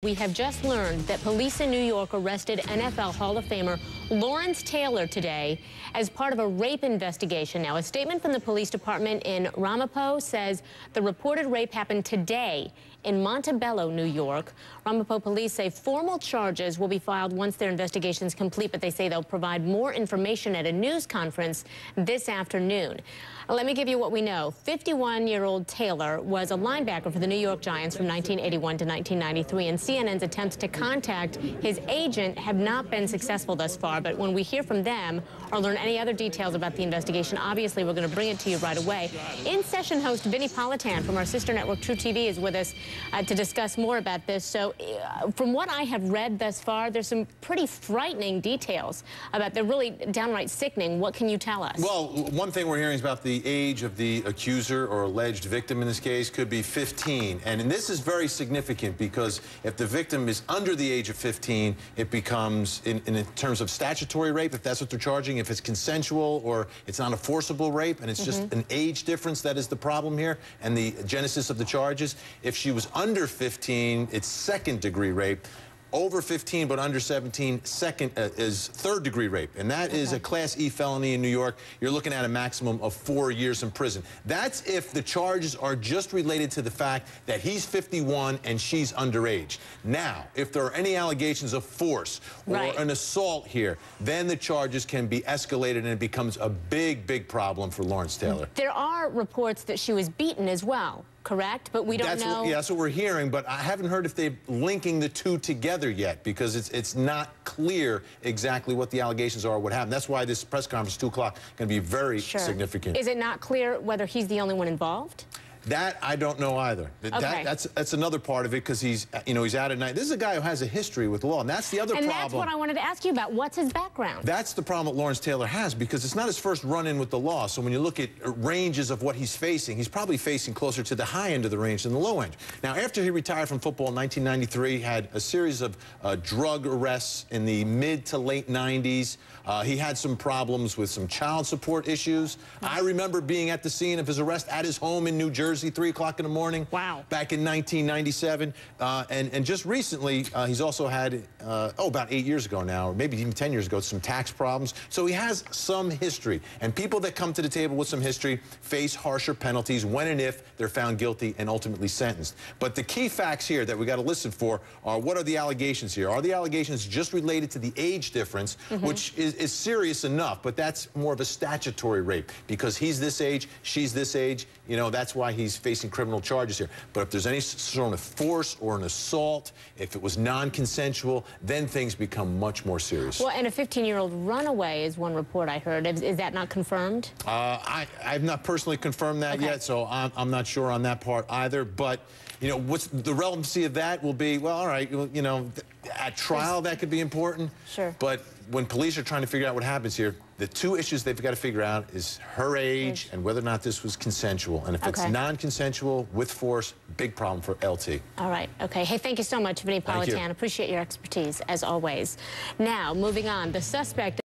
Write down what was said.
We have just learned that police in New York arrested NFL Hall of Famer Lawrence Taylor today as part of a rape investigation. Now, a statement from the police department in Ramapo says the reported rape happened today in Montebello, New York. Ramapo police say formal charges will be filed once their investigation is complete, but they say they'll provide more information at a news conference this afternoon. Let me give you what we know. 51-year-old Taylor was a linebacker for the New York Giants from 1981 to 1993, and CNN's attempts to contact his agent have not been successful thus far. But when we hear from them or learn any other details about the investigation, obviously we're going to bring it to you right away. In-session host Vinnie Politan from our sister network True TV is with us to discuss more about this. So from what I have read thus far, there's some pretty frightening details about the really downright sickening. What can you tell us? Well, one thing we're hearing is about the age of the accuser or alleged victim in this case could be 15. And this is very significant because if the victim is under the age of 15, it becomes, in terms of statutory rape, if that's what they're charging, if it's consensual or it's not a forcible rape and it's just an age difference that is the problem here and the genesis of the charges. If she was under 15, it's second-degree rape. Over 15 but under 17, is third-degree rape, and that is a Class E felony in New York. You're looking at a maximum of 4 years in prison. That's if the charges are just related to the fact that he's 51 and she's underage. Now, if there are any allegations of force or an assault here, then the charges can be escalated and it becomes a big, big problem for Lawrence Taylor. There are reports that she was beaten as well, correct? But we don't know. Yeah, that's what we're hearing, but I haven't heard if they're linking the two together yet because it's not clear exactly what the allegations are or what happened. That's why this press conference, 2 o'clock, going to be very significant. Is it not clear whether he's the only one involved? That I don't know either. That's another part of it because he's out at night. This is a guy who has a history with law, and that's the other problem. And that's what I wanted to ask you about. What's his background? That's the problem that Lawrence Taylor has because it's not his first run-in with the law. So when you look at ranges of what he's facing, he's probably facing closer to the high end of the range than the low end. Now, after he retired from football in 1993, he had a series of drug arrests in the mid to late 90s. He had some problems with some child support issues. I remember being at the scene of his arrest at his home in New Jersey, 3 o'clock in the morning. Wow. Back in 1997. And just recently, he's also had, about 8 years ago now, or maybe even 10 years ago, some tax problems. So he has some history. And people that come to the table with some history face harsher penalties when and if they're found guilty and ultimately sentenced. But the key facts here that we got to listen for are what are the allegations here? Are the allegations just related to the age difference, which is serious enough, but that's more of a statutory rape because he's this age, she's this age. You know, that's why he's facing criminal charges here. But if there's any sort of force or an assault, if it was non-consensual, then things become much more serious. Well, and a 15-year-old runaway is one report I heard. Is that not confirmed? I've not personally confirmed that yet, so I'm not sure on that part either. But, you know, what's the relevancy of that will be, well, all right, you know, at trial that could be important. Sure. But when police are trying to figure out what happens here, the two issues they've got to figure out is her age and whether or not this was consensual. And if it's non-consensual with force, big problem for LT. All right. Okay. Hey, thank you so much, Vinnie Politan. Appreciate your expertise, as always. Now, moving on, the suspect